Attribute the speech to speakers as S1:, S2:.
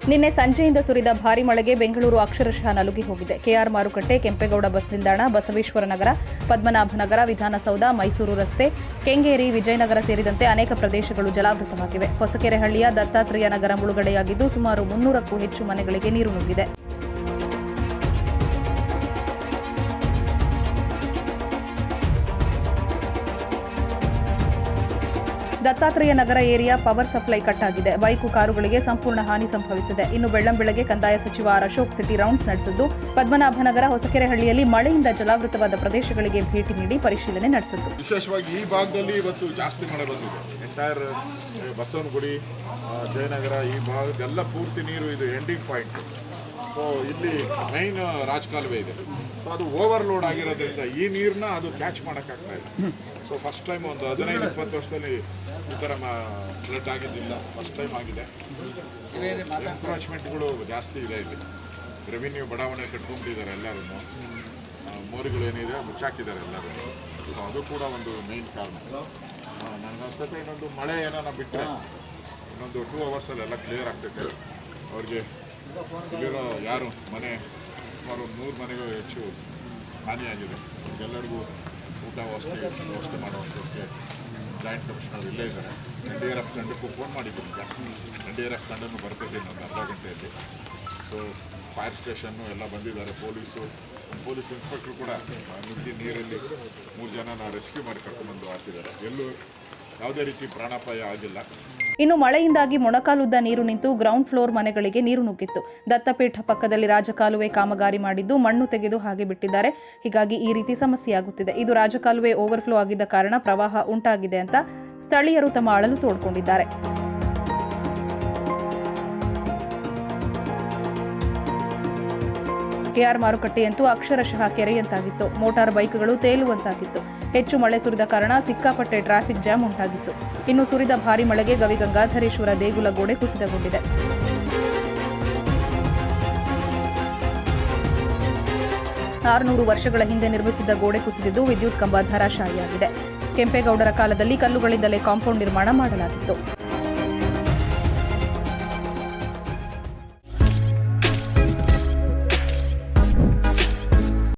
S1: ನಿನ್ನೆ ಸಂಜೆಯಿಂದ ಸುರಿದ ಭಾರೀ ಮಳೆಗೆ ಬೆಂಗಳೂರು ಅಕ್ಷರಶಃ ನಲುಗಿ ಹೋಗಿದೆ. ಕೆಆರ್ ಮಾರುಕಟ್ಟೆ, ಕೆಂಪೇಗೌಡ ಬಸ್ ನಿಲ್ದಾಣ, ಬಸವೇಶ್ವರ ನಗರ, ಪದ್ಮನಾಭನಗರ, ವಿಧಾನಸೌಧ, ಮೈಸೂರು ರಸ್ತೆ, ಕೆಂಗೇರಿ, ವಿಜಯನಗರ ಸೇರಿದಂತೆ ಅನೇಕ ಪ್ರದೇಶಗಳು ಜಲಾವೃತವಾಗಿವೆ. ಹೊಸಕೆರೆಹಳ್ಳಿಯ ದತ್ತಾತ್ರೇಯ ನಗರ ಮುಳುಗಡೆಯಾಗಿದ್ದು ಸುಮಾರು 300ಕ್ಕೂ ಹೆಚ್ಚು ಮನೆಗಳಿಗೆ ನೀರು ನುಗ್ಗಿದೆ. ದತ್ತಾತ್ರೇಯ ನಗರ ಏರಿಯಾ ಪವರ್ ಸಪ್ಲೈ ಕಟ್ ಆಗಿದೆ. ಬೈಕು, ಕಾರುಗಳಿಗೆ ಸಂಪೂರ್ಣ ಹಾನಿ ಸಂಭವಿಸಿದೆ. ಇನ್ನು ಬೆಳ್ಳಂಬೆಳಗ್ಗೆ ಕಂದಾಯ ಸಚಿವ ಅಶೋಕ್ ಸಿಟಿ ರೌಂಡ್ಸ್ ನಡೆಸಿದ್ದು, ಪದ್ಮನಾಭನಗರ, ಹೊಸಕೆರೆಹಳ್ಳಿಯಲ್ಲಿ ಮಳೆಯಿಂದ ಜಲಾವೃತವಾದ ಪ್ರದೇಶಗಳಿಗೆ ಭೇಟಿ ನೀಡಿ ಪರಿಶೀಲನೆ ನಡೆಸಿದ್ದು.
S2: ವಿಶೇಷವಾಗಿ ಈ ಭಾಗದಲ್ಲಿ ಇವತ್ತು ಜಾಸ್ತಿ ಮಳೆ ಬಂದಿದೆ. ಎಂಟೈರ್ ಬಸವನಗುಡಿ, ಜಯನಗರ ಈ ಭಾಗದೆಲ್ಲ ಪೂರ್ತಿ ನೀರು ಇದು ಎಂಡಿಂಗ್ ಪಾಯಿಂಟ್. ಸೊ ಇಲ್ಲಿ ಮೈನ್ ರಾಜಕಾಲುವೆ ಇದೆ. ಸೊ ಅದು ಓವರ್ಲೋಡ್ ಆಗಿರೋದ್ರಿಂದ ಈ ನೀರನ್ನ ಅದು ಕ್ಯಾಚ್ ಮಾಡೋಕ್ಕಾಗ್ತಾ ಇಲ್ಲ. ಸೊ ಫಸ್ಟ್ ಟೈಮ್ ಒಂದು 15-20 ವರ್ಷದಲ್ಲಿ ಈ ಥರ ಫ್ಲಡ್ ಆಗಿದ್ದಿಲ್ಲ. ಫಸ್ಟ್ ಟೈಮ್ ಆಗಿದೆ. ಎನ್ಕ್ರೋಚ್ಮೆಂಟ್ಗಳು ಜಾಸ್ತಿ ಇದೆ. ಇಲ್ಲಿ ರೆವಿನ್ಯೂ ಬಡಾವಣೆ ಕಟ್ಕೊಂಡಿದ್ದಾರೆ ಎಲ್ಲರೂ. ಮೋರಿಗಳು ಏನಿದೆ ಮುಚ್ಚಾಕಿದ್ದಾರೆ ಎಲ್ಲರೂ. ಸೊ ಅದು ಕೂಡ ಒಂದು ಮೇನ್ ಕಾರಣ. ನನಗನ್ಸುತ್ತೆ ಇನ್ನೊಂದು ಮಳೆ ಏನಾರ ಬಿಟ್ಟರೆ ಇನ್ನೊಂದು 2 ಅವರ್ಸಲ್ಲಿ ಎಲ್ಲ ಕ್ಲಿಯರ್ ಆಗ್ತೈತೆ. ಅವ್ರಿಗೆ ಇಲ್ಲಿರೋ ಯಾರು ಮನೆ ಸುಮಾರು 100 ಮನೆಗೂ ಹೆಚ್ಚು ಹಾನಿಯಾಗಿದೆ. ಎಲ್ಲರಿಗೂ ಊಟ ವ್ಯವಸ್ಥೆ ಮಾಡುವಂಥಕ್ಕೆ ಜಾಯಿಂಟ್ ಕಮಿಷನರ್ ಇಲ್ಲೇ ಇದ್ದಾರೆ. NDRF ತಂಡಕ್ಕೂ ಫೋನ್ ಮಾಡಿದ್ದೀನಿ. NDRF ತಂಡನೂ ಬರ್ತಿದ್ದೀನಿ ಒಂದು ಅರ್ಧ ಗಂಟೆಯಲ್ಲಿ. ಸೊ ಫೈರ್ ಸ್ಟೇಷನ್ನು ಎಲ್ಲ ಬಂದಿದ್ದಾರೆ. ಪೊಲೀಸ್ ಇನ್ಸ್ಪೆಕ್ಟ್ರು ಕೂಡ ನುಗ್ಗಿ ನೀರಲ್ಲಿ 3 ಜನನ ರೆಸ್ಕ್ಯೂ ಮಾಡಿ ಕರ್ಕೊಂಡ್ಬಂದು ಹಾಕಿದ್ದಾರೆ. ಎಲ್ಲೂ ಯಾವುದೇ ರೀತಿ ಪ್ರಾಣಾಪಾಯ ಆಗಿಲ್ಲ.
S1: ಇನ್ನು ಮಳೆಯಿಂದಾಗಿ ಮೊಣಕಾಲುದ್ದ ನೀರು ನಿಂತು ಗ್ರೌಂಡ್ ಫ್ಲೋರ್ ಮನೆಗಳಿಗೆ ನೀರು ನುಗ್ಗಿತ್ತು. ದತ್ತಪೀಠ ಪಕ್ಕದಲ್ಲಿ ರಾಜಕಾಲುವೆ ಕಾಮಗಾರಿ ಮಾಡಿದ್ದು ಮಣ್ಣು ತೆಗೆದು ಹಾಗೆ ಬಿಟ್ಟಿದ್ದಾರೆ. ಹೀಗಾಗಿ ಈ ರೀತಿ ಸಮಸ್ಯೆಯಾಗುತ್ತಿದೆ. ಇದು ರಾಜಕಾಲುವೆ ಓವರ್ಫ್ಲೋ ಆಗಿದ್ದ ಕಾರಣ ಪ್ರವಾಹ ಉಂಟಾಗಿದೆ ಅಂತ ಸ್ಥಳೀಯರು ತಮ್ಮ ಅಳಲು ತೋಡ್ಕೊಂಡಿದ್ದಾರೆ. ಕೆಆರ್ ಮಾರುಕಟ್ಟೆಯಂತೂ ಅಕ್ಷರಶಃ ಕೆರೆಯಂತಾಗಿತ್ತು. ಮೋಟಾರ್ ಬೈಕ್ಗಳು ತೇಲುವಂತಾಗಿತ್ತು. ಹೆಚ್ಚು ಮಳೆ ಸುರಿದ ಕಾರಣ ಸಿಕ್ಕಾಪಟ್ಟೆ ಟ್ರಾಫಿಕ್ ಜಾಮ್ ಉಂಟಾಗಿತ್ತು. ಇನ್ನು ಸುರಿದ ಭಾರೀ ಮಳೆಗೆ ಗವಿಗಂಗಾಧರೇಶ್ವರ ದೇಗುಲ ಗೋಡೆ ಕುಸಿತಗೊಂಡಿದೆ. 600 ವರ್ಷಗಳ ಹಿಂದೆ ನಿರ್ಮಿಸಿದ್ದ ಗೋಡೆ ಕುಸಿದಿದ್ದು ವಿದ್ಯುತ್ ಕಂಬ ಧರಾಶಾಯಿಯಾಗಿದೆ. ಕೆಂಪೇಗೌಡರ ಕಾಲದಲ್ಲಿ ಕಲ್ಲುಗಳಿಂದಲೇ ಕಾಂಪೌಂಡ್ ನಿರ್ಮಾಣ ಮಾಡಲಾಗಿತ್ತು.